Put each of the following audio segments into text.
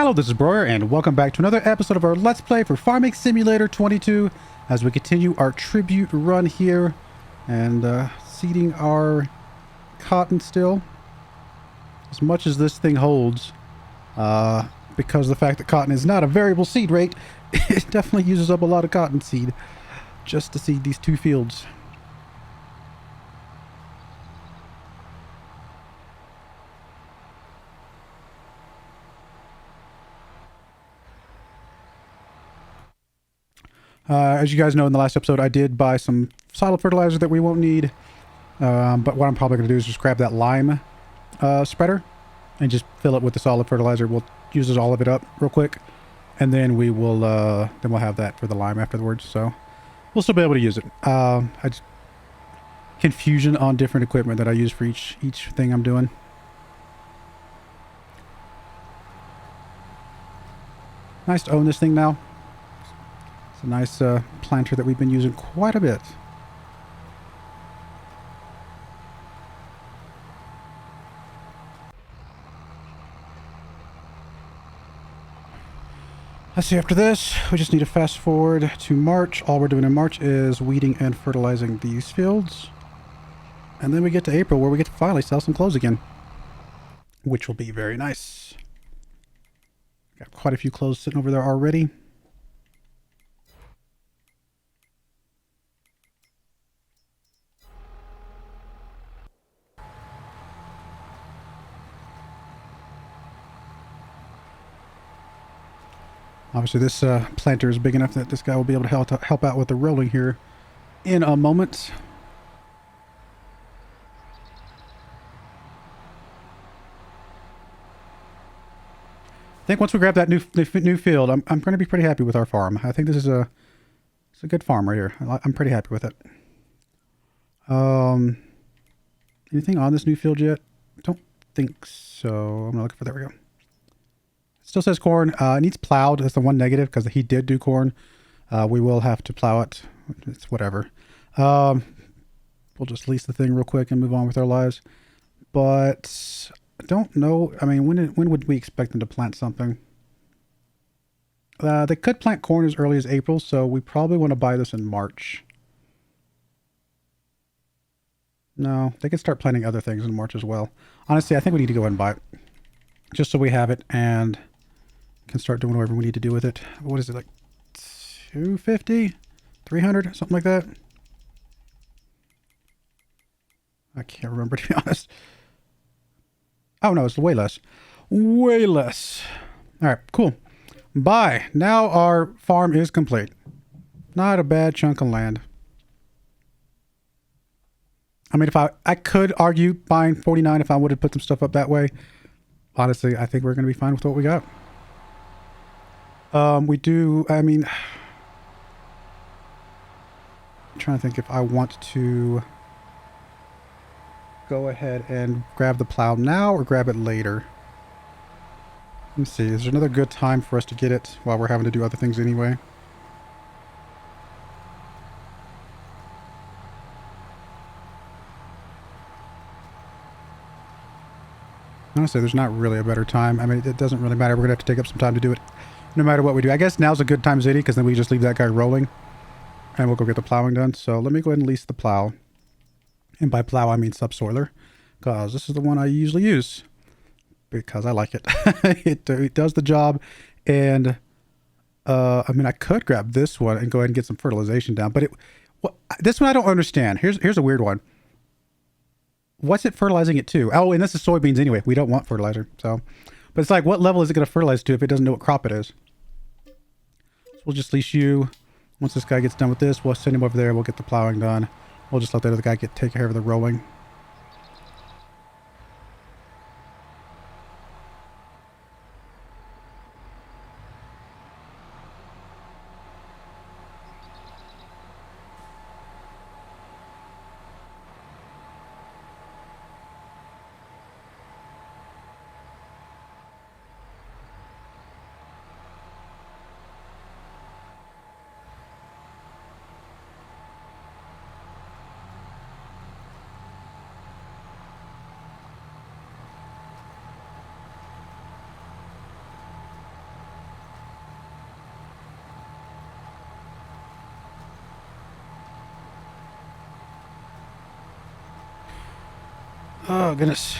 Hello, this is Broyar, and welcome back to another episode of our Let's Play for Farming Simulator 22 as we continue our tribute run here and seeding our cotton still. As much as this thing holds, because of the fact that cotton is not a variable seed rate, it definitely uses up a lot of cotton seed just to seed these two fields. As you guys know, in the last episode, I did buy some solid fertilizer that we won't need. But what I'm probably going to do is just grab that lime spreader and just fill it with the solid fertilizer. We'll use all of it up real quick, and then we'll have that for the lime afterwards. So we'll still be able to use it. I just confusion on different equipment that I use for each thing I'm doing. Nice to own this thing now. It's a nice planter that we've been using quite a bit. Let's see, after this, we just need to fast forward to March. All we're doing in March is weeding and fertilizing these fields. And then we get to April, where we get to finally sell some clothes again, which will be very nice. Got quite a few clothes sitting over there already. Obviously, this planter is big enough that this guy will be able to help out with the rolling here in a moment. I think once we grab that new field, I'm going to be pretty happy with our farm. I think this is it's a good farm right here. I'm pretty happy with it. Anything on this new field yet? Don't think so. I'm not looking for. There we go. Still says corn. It needs plowed. That's the one negative, because he did do corn. We will have to plow it. It's whatever. We'll just lease the thing real quick and move on with our lives. But I don't know. I mean, when would we expect them to plant something? They could plant corn as early as April, so we probably want to buy this in March. No, they can start planting other things in March as well. Honestly, I think we need to go ahead and buy it, just so we have it and can start doing whatever we need to do with it. What is it, like 250, 300, something like that? I can't remember, to be honest. Oh no, it's way less. Way less. All right, cool. Bye. Now our farm is complete. Not a bad chunk of land. I mean, if I could argue buying 49 if I would have put some stuff up that way. Honestly, I think we're going to be fine with what we got. We do, I mean, I'm trying to think if I want to go ahead and grab the plow now or grab it later. Let me see, is there another good time for us to get it while we're having to do other things anyway? Honestly, there's not really a better time. I mean, it doesn't really matter. We're going to have to take up some time to do it no matter what we do. I guess now's a good time as any, because then we just leave that guy rolling and we'll go get the plowing done. So let me go ahead and lease the plow. And by plow, I mean subsoiler, because this is the one I usually use because I like it. It does the job. And I mean, I could grab this one and go ahead and get some fertilization down, but this one I don't understand. Here's a weird one. What's it fertilizing it to? Oh, and this is soybeans anyway. We don't want fertilizer. So, but it's like, what level is it going to fertilize to if it doesn't know what crop it is? So we'll just leash you. Once this guy gets done with this, we'll send him over there. We'll get the plowing done. We'll just let the other guy take care of the rolling. Oh, goodness.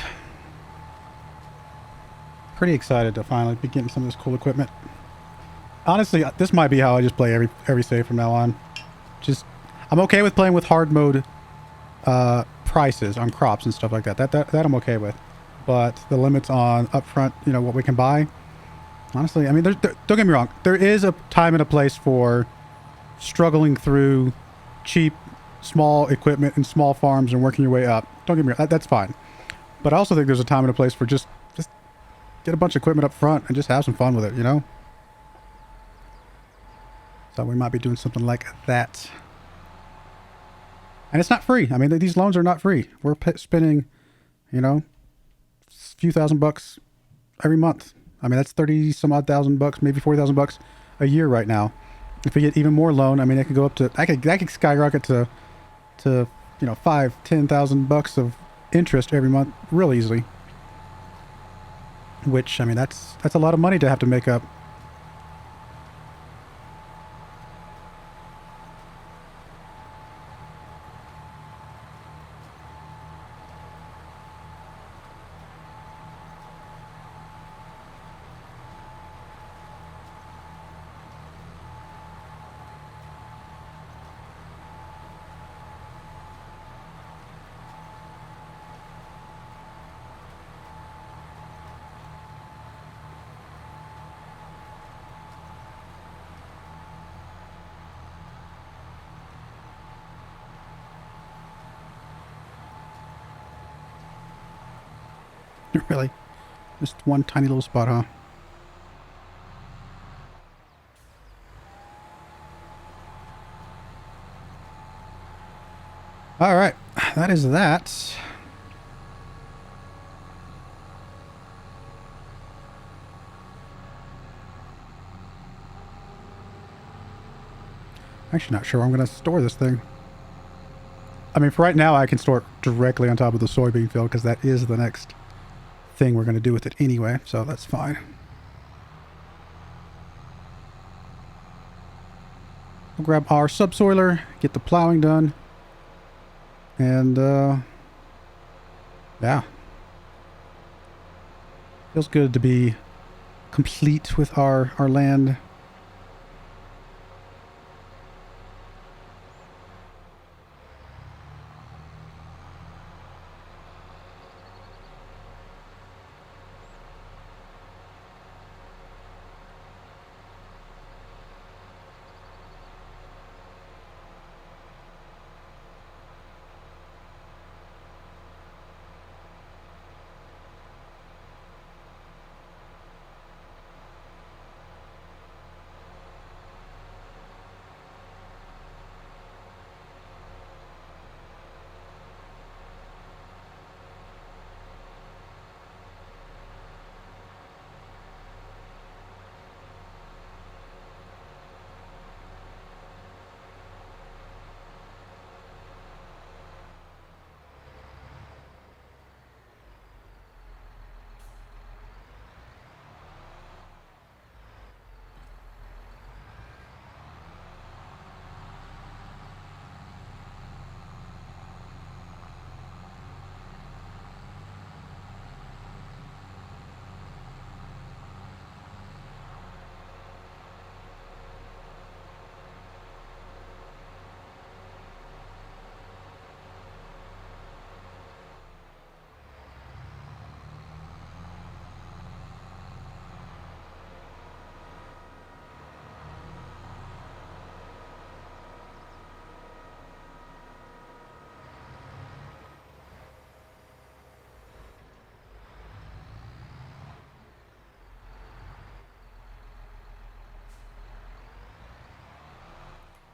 Pretty excited to finally be getting some of this cool equipment. Honestly, this might be how I just play every save from now on. Just, I'm okay with playing with hard mode prices on crops and stuff like that. That I'm okay with. But the limits on upfront, you know, what we can buy. Honestly, I mean, don't get me wrong. There is a time and a place for struggling through cheap, small equipment and small farms and working your way up. Don't get me wrong. That's fine. But I also think there's a time and a place for just get a bunch of equipment up front and just have some fun with it, you know? So we might be doing something like that. And it's not free. I mean, these loans are not free. We're spending, you know, a few $1,000 every month. I mean, that's 30 some odd thousand bucks, maybe $40,000 a year right now. If we get even more loan, I mean, it could go up to, I could skyrocket to, you know, $5,000-$10,000 of interest every month real easily. Which, I mean, that's a lot of money to have to make up. Really? Just one tiny little spot, huh? All right. That is that. Actually, not sure where I'm going to store this thing. I mean, for right now, I can store it directly on top of the soybean field because that is the next thing we're going to do with it anyway, so that's fine. We'll grab our subsoiler, get the plowing done, and yeah, feels good to be complete with our land.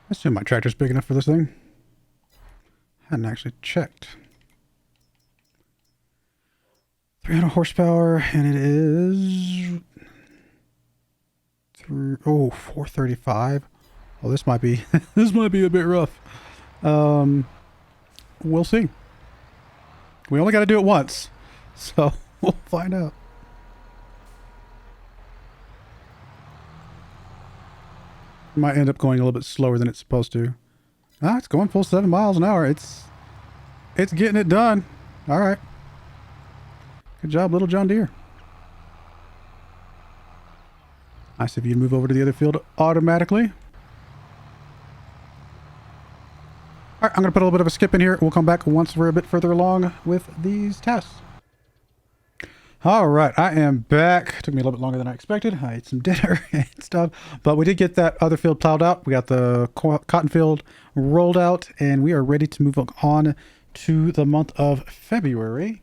I assume my tractor's big enough for this thing. Hadn't actually checked. 300 horsepower, and it is 435. Oh, this might be this might be a bit rough. We'll see. We only got to do it once, so we'll find out. Might end up going a little bit slower than it's supposed to. Ah, it's going full 7 miles an hour. It's getting it done. All right. Good job, little John Deere. Nice if you move over to the other field automatically. All right, I'm going to put a little bit of a skip in here. We'll come back once we're a bit further along with these tasks. All right, I am back. Took me a little bit longer than I expected. I ate some dinner and stuff, but we did get that other field plowed out. We got the cotton field rolled out, and we are ready to move on to the month of February,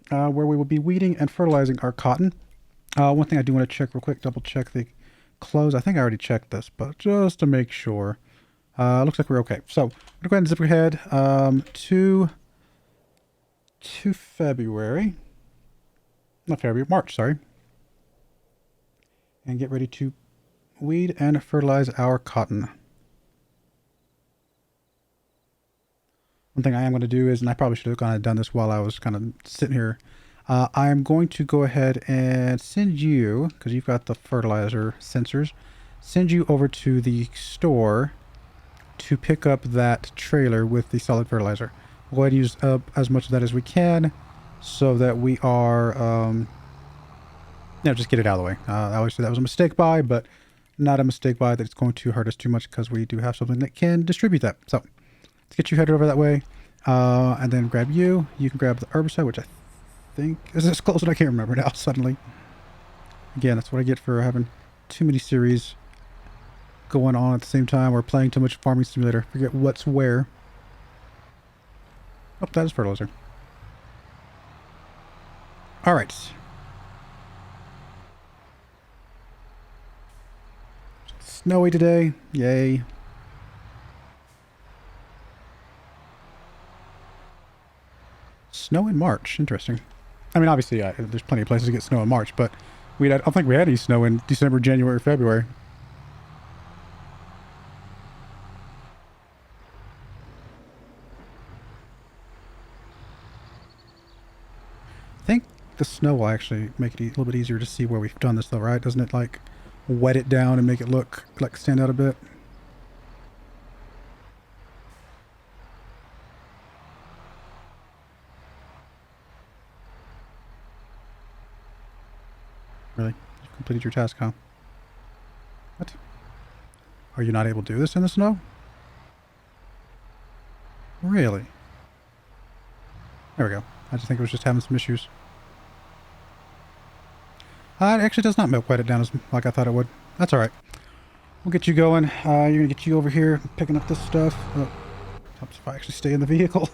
where we will be weeding and fertilizing our cotton. One thing I do want to check real quick, double check the close. I think I already checked this, but just to make sure. Looks like we're okay. So I'm going to go ahead and zip ahead to February. Not February, March, sorry. And get ready to weed and fertilize our cotton. One thing I am going to do is, and I probably should have kind of done this while I was kind of sitting here, I am going to go ahead and send you, because you've got the fertilizer sensors, send you over to the store to pick up that trailer with the solid fertilizer. We'll go ahead and use up as much of that as we can so that we are, just get it out of the way. Obviously that was a mistake buy, but not a mistake buy that it's going to hurt us too much because we do have something that can distribute that. So let's get you headed over that way, and then grab you. You can grab the herbicide, which I think is this close, and I can't remember now suddenly. Again, that's what I get for having too many series going on at the same time or playing too much Farming Simulator. Forget what's where. Oh, that is fertilizer. All right. Snowy today. Yay. Snow in March. Interesting. I mean, obviously, there's plenty of places to get snow in March, but I don't think we had any snow in December, January, February. I think the snow will actually make it a little bit easier to see where we've done this, though, right? Doesn't it, like, wet it down and make it look, like, stand out a bit? Really? You've completed your task, huh? What? Are you not able to do this in the snow? Really? There we go. I just think it was just having some issues. It actually does not wet it down as like I thought it would. That's alright. We'll get you going. You're going to get you over here picking up this stuff. Oh, helps if I actually stay in the vehicle.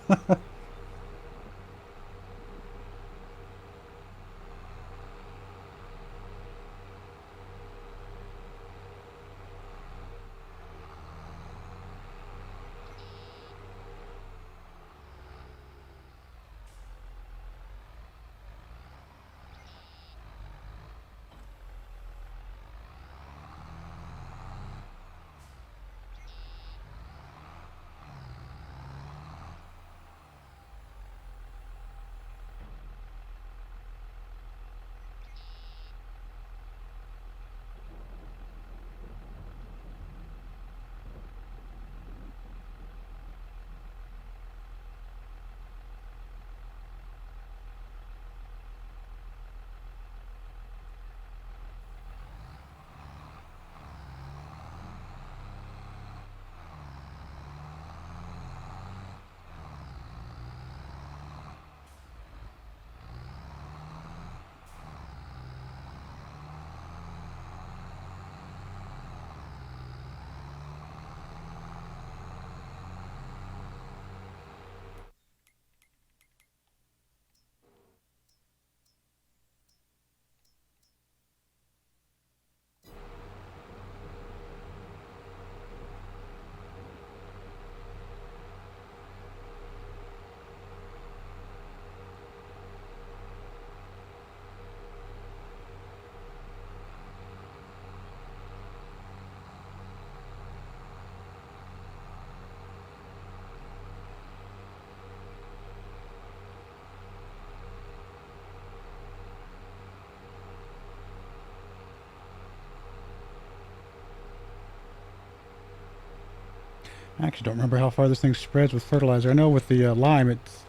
I actually don't remember how far this thing spreads with fertilizer. I know with the lime, it's,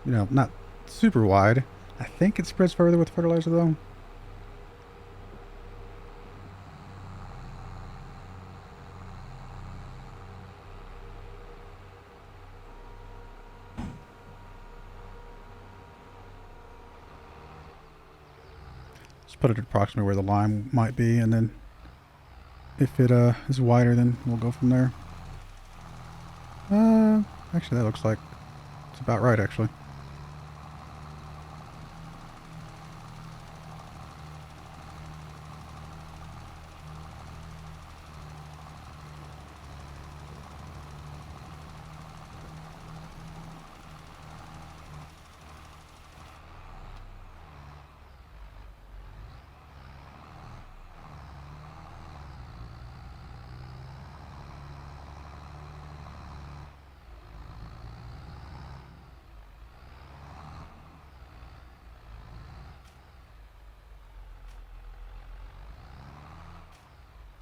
not super wide. I think it spreads further with fertilizer though. Just put it approximately where the lime might be, and then if it is wider, then we'll go from there. Actually, that looks like it's about right, actually.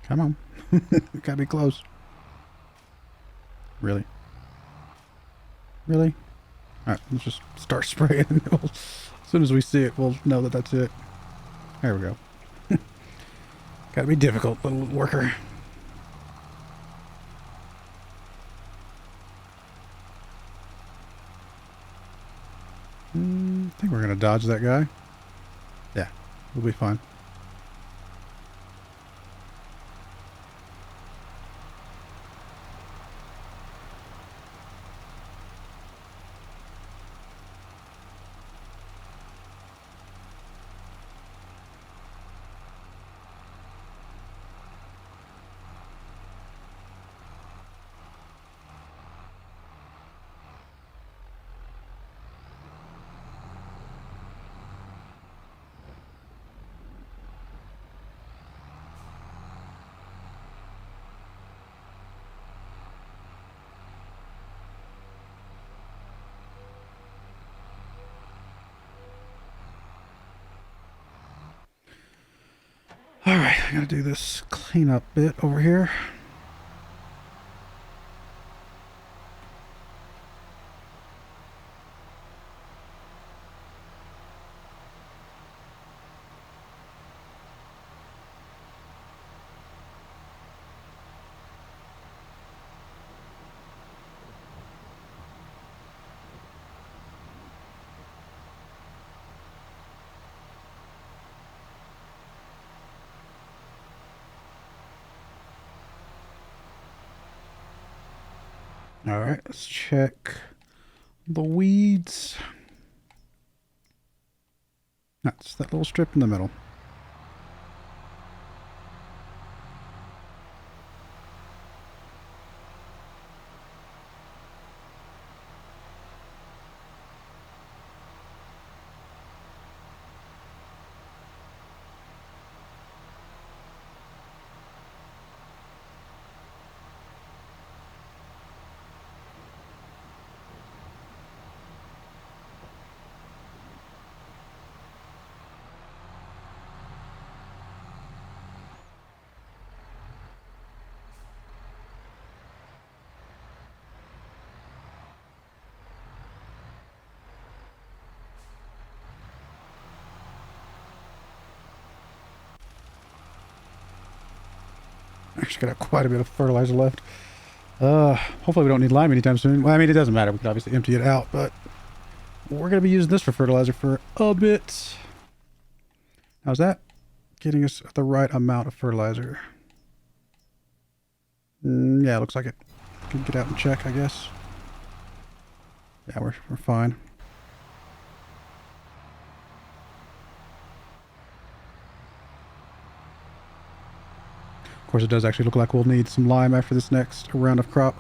Come on. Gotta be close. Really? Really? Alright, let's just start spraying. As soon as we see it, we'll know that that's it. There we go. Gotta be difficult, little worker. I think we're gonna dodge that guy. Yeah, we'll be fine. Alright, I gotta do this cleanup bit over here. Alright, let's check the weeds. That's that little strip in the middle. Actually got quite a bit of fertilizer left. Hopefully we don't need lime anytime soon. Well, I mean, it doesn't matter. We can obviously empty it out, but we're going to be using this for fertilizer for a bit. How's that? Getting us the right amount of fertilizer. Yeah, looks like it. Can get out and check, I guess. Yeah, we're fine. Of course, it does actually look like we'll need some lime after this next round of crop.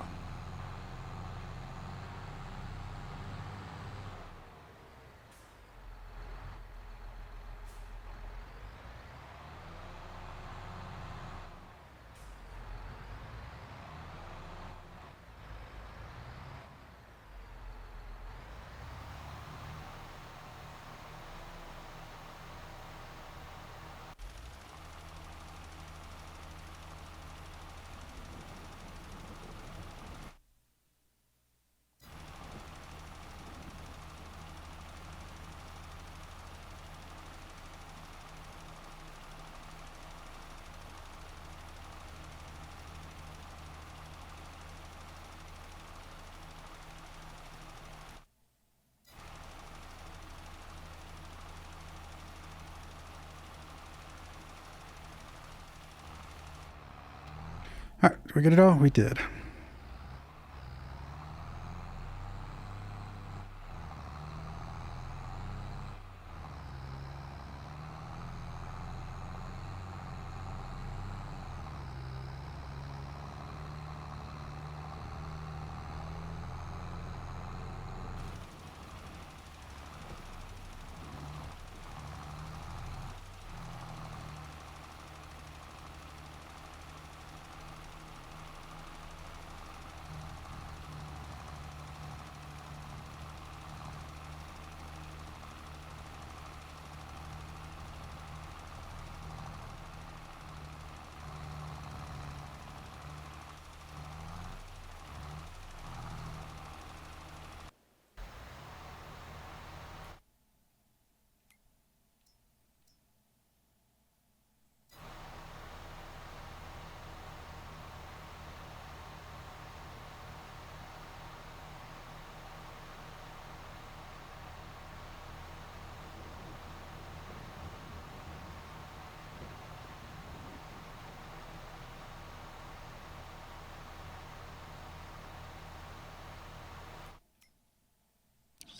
Did we get it all? We did.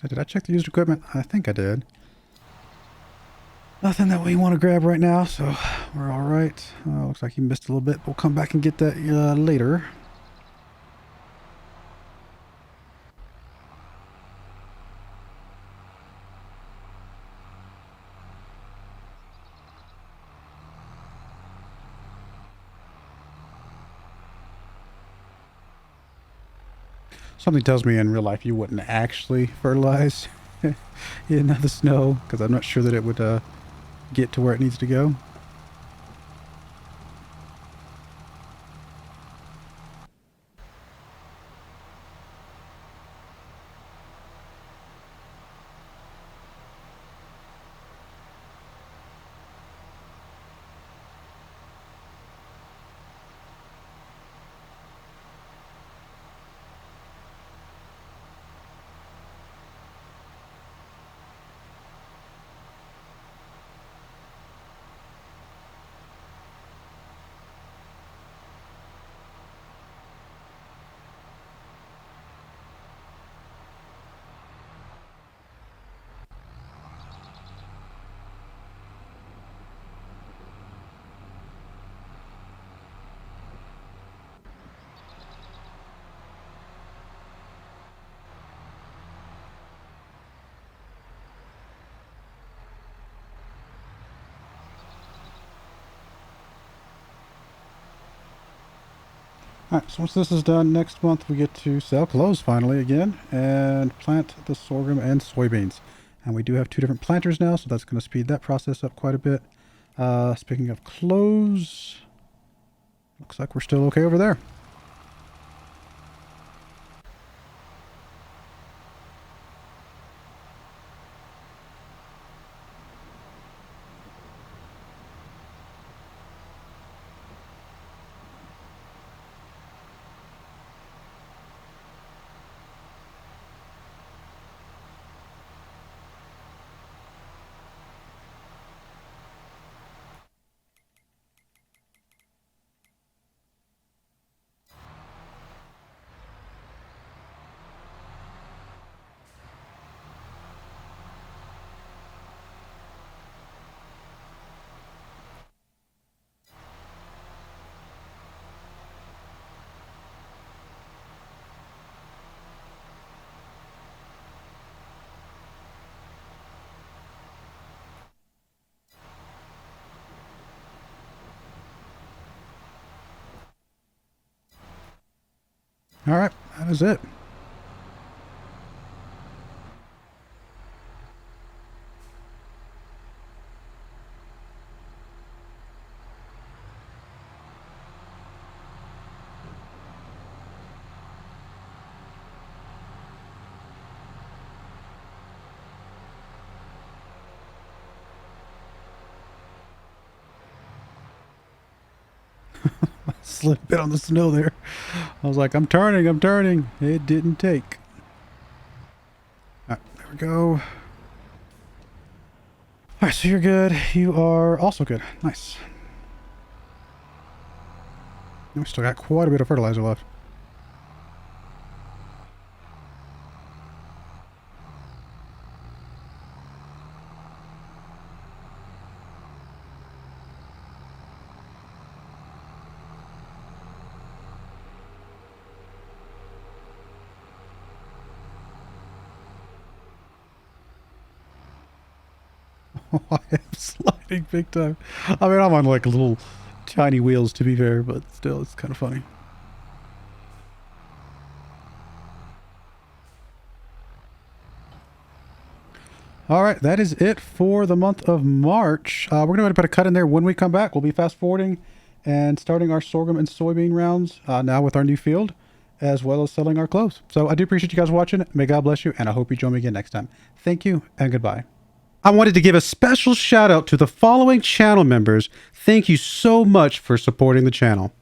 So did I check the used equipment? I think I did. Nothing that we want to grab right now, so we're all right. Looks like you missed a little bit. We'll come back and get that later. Something tells me in real life you wouldn't actually fertilize in the snow, because I'm not sure that it would get to where it needs to go. Alright, so once this is done, next month we get to sell clothes finally again and plant the sorghum and soybeans. And we do have 2 different planters now, so that's going to speed that process up quite a bit. Speaking of clothes, looks like we're still okay over there. Alright, that is it. Slid a bit on the snow there. I was like, I'm turning. It didn't take. Alright, there we go. Alright, so you're good. You are also good. Nice. We still got quite a bit of fertilizer left. I am sliding big time. I mean, I'm on like little tiny wheels to be fair, but still, it's kind of funny. All right, that is it for the month of March. We're going to put a cut in there when we come back. We'll be fast forwarding and starting our sorghum and soybean rounds now with our new field, as well as selling our cloves. So I do appreciate you guys watching. May God bless you, and I hope you join me again next time. Thank you, and goodbye. I wanted to give a special shout out to the following channel members. Thank you so much for supporting the channel.